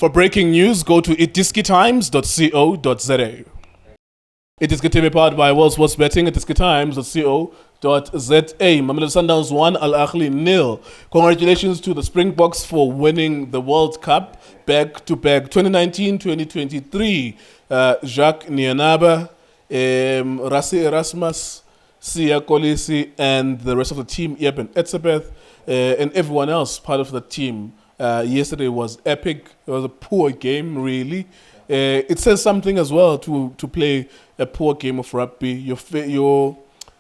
For breaking news, go to iDiskiTimes.co.za. iDiskiTV powered by World Sports Betting. iDiskiTimes.co.za. Mamelodi Sundowns 1, Ahly 0. Congratulations to the Springboks for winning the World Cup back-to-back 2019-2023. Jacques Nianaba, Rassi Erasmus, Sia Kolisi, and the rest of the team, Yep and Etzebeth, and everyone else part of the team. Yesterday was epic. It was a poor game, really. It says something as well to play a poor game of rugby. Your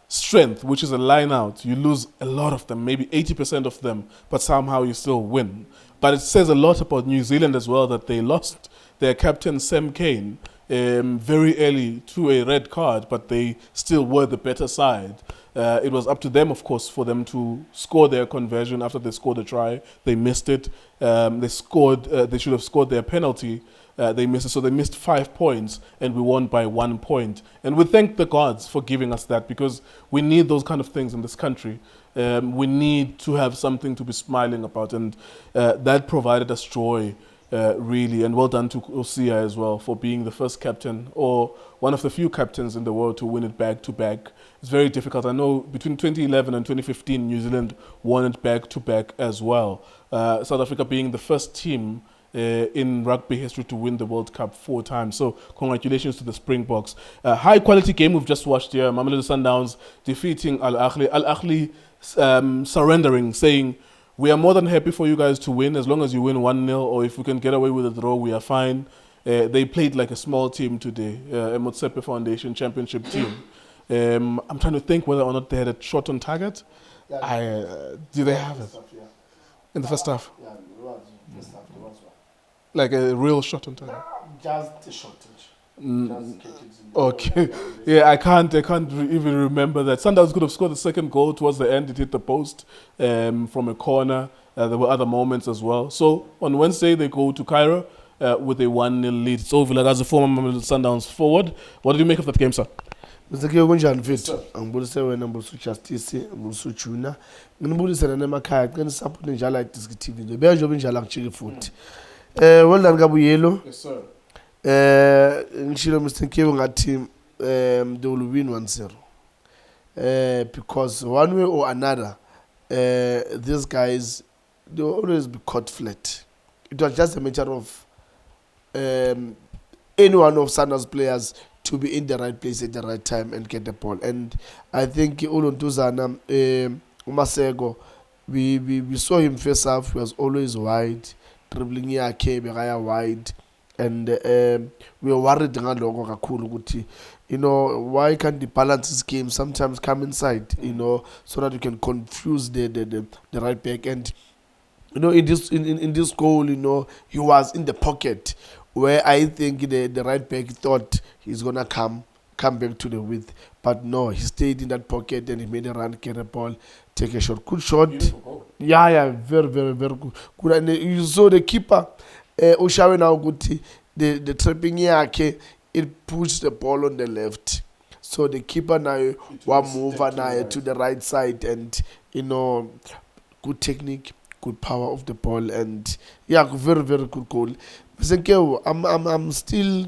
strength, which is a line out, you lose a lot of them, maybe 80% of them, but somehow you still win. But it says a lot about New Zealand as well, that they lost their captain Sam Cane very early to a red card, but they still were the better side. It was up to them, of course, for them to score their conversion after they scored a try. They missed it. They should have scored their penalty. They missed it, so they missed 5 points, and we won by 1 point. And we thank the gods for giving us that, because we need those kind of things in this country. We need to have something to be smiling about, and that provided us joy, really. And well done to Osia as well for being the first captain, or one of the few captains in the world to win it back-to-back. It's very difficult. I know between 2011 and 2015, New Zealand won it back-to-back as well. South Africa being the first team in rugby history to win the World Cup 4 times. So congratulations to the Springboks. High quality game we've just watched here. Mamelodi Sundowns defeating Ahly. Ahly surrendering, saying, we are more than happy for you guys to win as long as you win 1-0, or if we can get away with a draw, we are fine. They played like a small team today, a Motsepe Foundation championship team. I'm trying to think whether or not they had a shot on target. Do they have it? In the first half? Yeah, first half. Like a real shot on target? Just a shortage. Okay. Yeah, I can't even remember that. Sundowns could have scored the second goal towards the end. It hit the post from a corner. There were other moments as well. So on Wednesday, they go to Cairo with a 1-0 lead. Tso Vilakazi, former Mamelodi Sundowns forward. What did you make of that game, sir? Mr. Kunjani mfethu angibulise wena mbuso Justice mbuso Juna ngibulise nemakhaya qina support njalo iDiskiTV nje benjobe njalo angijike futhi well done kabuyelo. Yes sir. Ngishilo Mr. Nkiwe ngathi they will win 1-0 because one way or another these guys, they will always be caught flat. It was just a matter of any one of Sundowns players to be in the right place at the right time and get the ball. And I think Uluntuzana, Umasego, we saw him face half. He was always wide, dribbling here, wide, and we were worried. You know, why can't the balance this game sometimes come inside? You know, so that you can confuse the right back. And you know, in this goal, you know, he was in the pocket, where I think the right back thought he's gonna come back to the width, but no, he stayed in that pocket and he made a run, get a ball, take a shot. Good shot. Yeah, very good. And you saw the keeper, Ushawe now good. The trapping yake, it pushed the ball on the left. So the keeper now one move now to the right side, and you know, good technique, good power of the ball, and yeah, very good goal. I'm still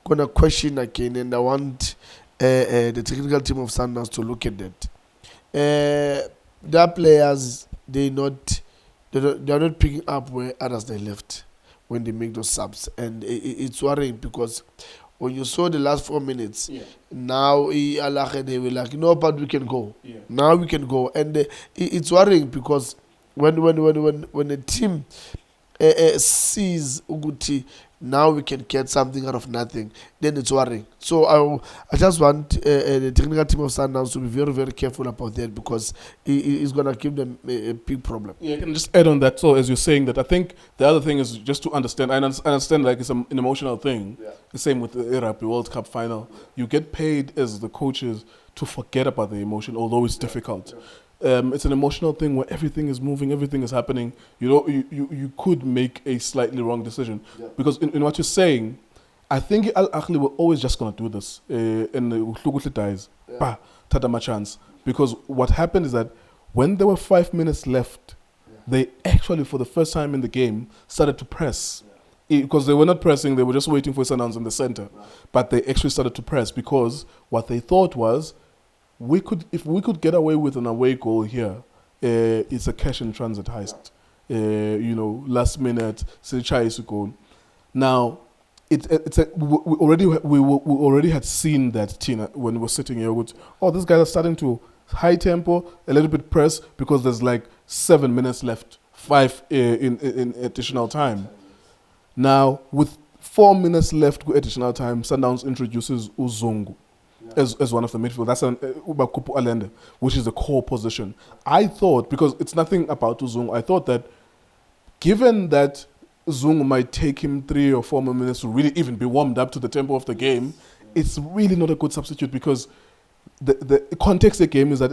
gonna question again, and I want the technical team of Sundowns to look at that. Their players, they are not picking up where others they left when they make those subs, and it's worrying because when you saw the last 4 minutes, now they were like, no, but we can go. Yeah. Now we can go, and it's worrying because when a team sees Uguti, now we can get something out of nothing, then it's worrying. So I just want the technical team of Sundowns to be very careful about that, because it's going to give them a big problem. Yeah, I can just add on that. So as you're saying that, I think the other thing is just to understand, I understand like it's an emotional thing. Yeah. The same with the Rugby World Cup final. Yeah. You get paid as the coaches to forget about the emotion, although it's difficult. Yeah. It's an emotional thing where everything is moving, everything is happening. You know, you could make a slightly wrong decision. Yeah. Because in what you're saying, I think Ahly were always just going to do this. And Uhlukuhle dies. Bah, tata my chance. Because what happened is that when there were 5 minutes left, they actually, for the first time in the game, started to press. because they were not pressing, they were just waiting for Sundowns in the center. But they actually started to press because what they thought was, if we could get away with an away goal here, it's a cash in transit heist. Last minute, Sechai goal. Now, we already had seen that, Tina, when we were sitting here. These guys are starting to high tempo, a little bit press, because there's like 7 minutes left, 5 in additional time. Now, with 4 minutes left with additional time, Sundowns introduces Uzungu as one of the midfield. That's an Ubakupu Alende, which is the core position. I thought, because it's nothing about Uzungu, I thought that given that Zungu might take him 3 or 4 more minutes to really even be warmed up to the tempo of the game, it's really not a good substitute, because the context of the game is that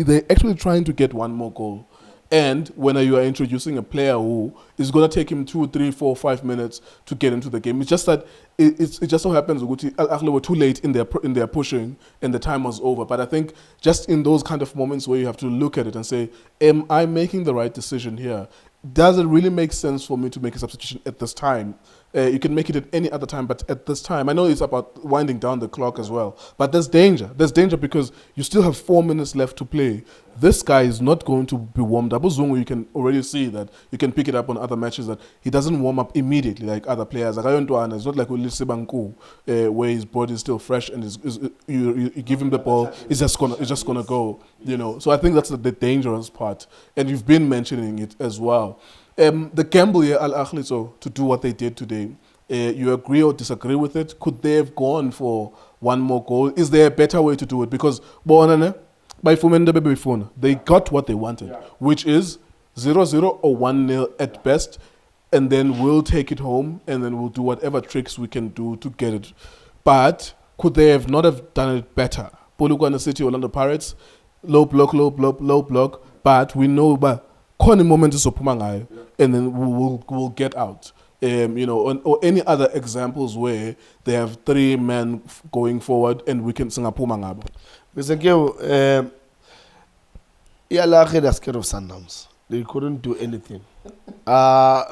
they're actually trying to get one more goal. And when you are introducing a player who is going to take him 2, 3, 4, 5 minutes to get into the game, it's just that it just so happens that Ahly were too late in their pushing and the time was over. But I think just in those kind of moments where you have to look at it and say, am I making the right decision here? Does it really make sense for me to make a substitution at this time? You can make it at any other time, but at this time, I know it's about winding down the clock as well. But there's danger. There's danger because you still have 4 minutes left to play. This guy is not going to be warmed up. Uzungu, you can already see that. You can pick it up on other matches that he doesn't warm up immediately like other players. Like Ayontuana, it's not like Ulisi Banku, where his body is still fresh and you give him the ball, it's just gonna go. So I think that's the dangerous part, and you've been mentioning it as well. The gamble here, Ahly, so to do what they did today, you agree or disagree with it? Could they have gone for one more goal? Is there a better way to do it? Because they got what they wanted, which is 0-0 or 1-0 at best, and then we'll take it home, and then we'll do whatever tricks we can do to get it. But could they have not have done it better? Polokwane City, Orlando Pirates, low block, but we know Koni moment is and then we'll get out. Or any other examples where they have 3 men going forward and we can sing a Pumangabo. Mr. Keo, are scared of Sundowns. They couldn't do anything.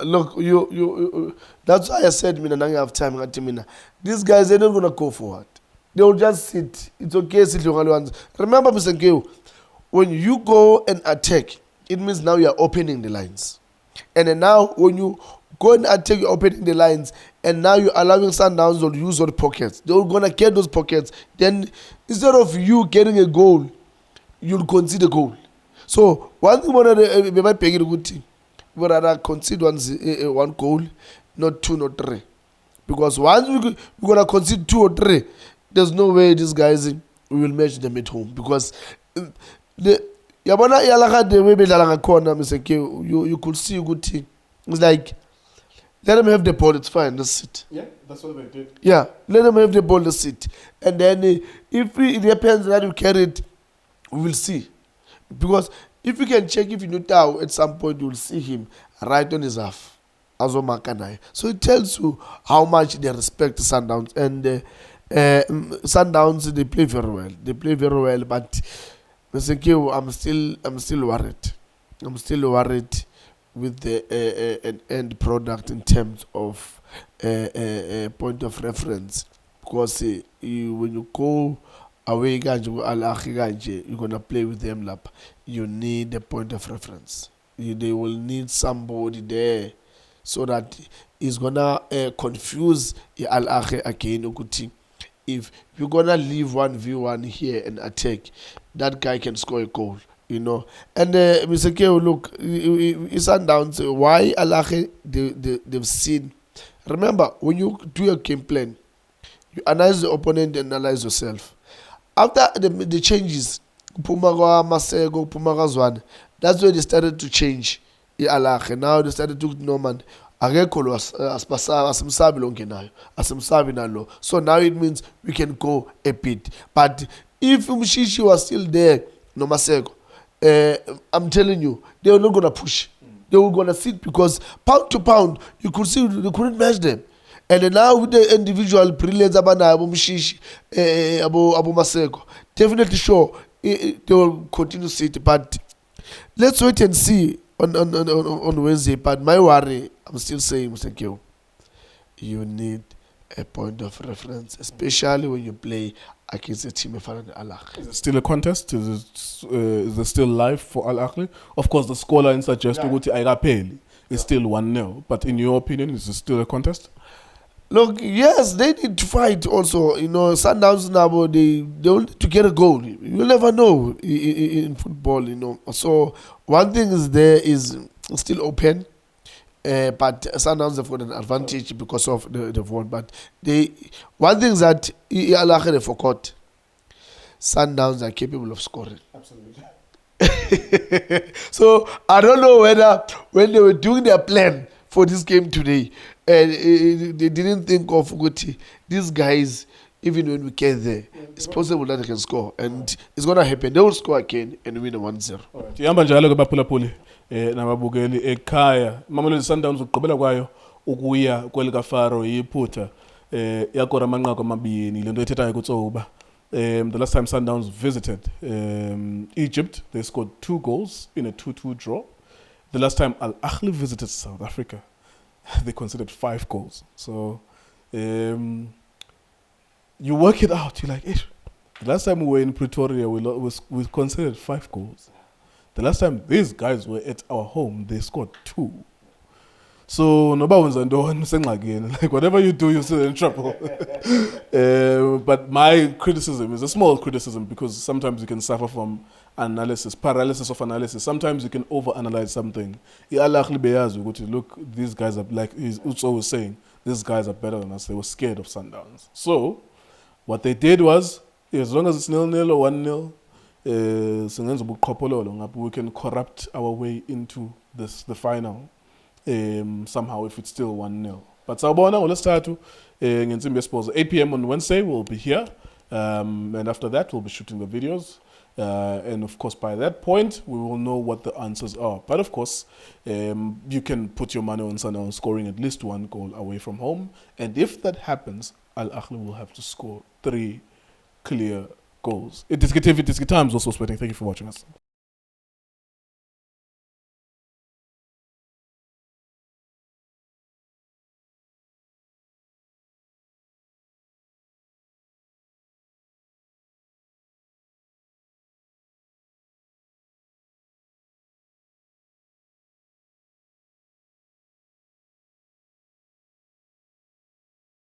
Look, you that's why I said, now you have time. These guys, they're not going to go forward. They'll just sit. It's okay. Remember, Mr. Keo, when you go and attack, it means now you are opening the lines. And then now when you go and attack, you're opening the lines, and now you're allowing Sundowns to use those pockets. They're going to get those pockets. Then instead of you getting a goal, you'll concede a goal. So one thing we might pay a good team. We rather concede one goal, not 2, not 3. Because once we're going to concede 2 or 3, there's no way these guys will match them at home. Because you could see a good team. It's like, let them have the ball, it's fine, let's sit. Yeah, that's what they did. Yeah, let them have the ball, let's sit. And then if it depends that you carry it, we will see. Because if you can check, if you know at some point, you will see him right on his half. So it tells you how much they respect Sundowns. And Sundowns, they play very well. They play very well, but I'm still worried. I'm still worried with the end product in terms of point of reference, because when you go away, you're gonna play with them. You need a point of reference. They will need somebody there so that it's gonna confuse Al-Ahly again. If you're gonna leave 1v1 here and attack, that guy can score a goal, And Mr. Keo, look, it's Sundowns. Why Al-Ahly they've seen. Remember, when you do your game plan, you analyze the opponent and analyze yourself. After the changes, Pumaga, Masego, Pumaga Zwan, that's when they started to change Al-Ahly. Now they started to Norman. So now it means we can go a bit. But if Mshishi was still there, no Masego, I'm telling you, they were not going to push. They were going to sit, because pound to pound, you could see they couldn't match them. And then now with the individual brilliance, Abu Mshishi, Abu Masego, definitely sure they will continue to sit. But let's wait and see on Wednesday. But my worry, I'm still saying, Mr. Kyo, you need a point of reference, especially when you play against a team of Al Ahly. Is it still a contest? Is it still live for Al Ahly? Of course, the scoreline suggests ukuthi ayikapheli. It's still 1-0. But in your opinion, is it still a contest? Look, yes, they need to fight also. You know, Sundowns now, they will need to get a goal. You'll never know in football, you know. So one thing is there is still open. But Sundowns have got an advantage because of the vote. But one thing is that Al Ahly forgot. Sundowns are capable of scoring. Absolutely. So I don't know whether when they were doing their plan for this game today, they didn't think of Guti. These guys, even when we get there, it's possible that they can score, and it's gonna happen. They will score again and win a 1-0. Ihamba njalo ke baphulaphuli nababukeli ekhaya. Mamelodi Sundowns uqhubela kwayo ukuya kwelika Faro yiphutha yakora amanqaku amabini lento ethethayo kutsoba. The last time Sundowns visited Egypt, they scored 2 goals in a 2-2 draw. The last time Al Ahly visited South Africa, they conceded 5 goals. So you work it out. You're like, the last time we were in Pretoria, we conceded 5 goals. The last time these guys were at our home, they scored 2. So like whatever you do, you're still in trouble. But my criticism is a small criticism because sometimes you can suffer from paralysis of analysis. Sometimes you can overanalyze something. Look, these guys are like Utso was saying, these guys are better than us. They were scared of Sundowns. So what they did was, as long as it's 0-0 or 1-0, we can corrupt our way into the final. Somehow if it's still 1-0. But Sawubona ngolesithathu ngensimbi yesibhozo 8 p.m. on Wednesday we'll be here, and after that we'll be shooting the videos, and of course by that point we will know what the answers are. But of course you can put your money on Sundowns scoring at least 1 goal away from home, and if that happens, Al Ahly will have to score 3 clear goals. iDiskiTV, iDiskiTime is also sweating. Thank you for watching us.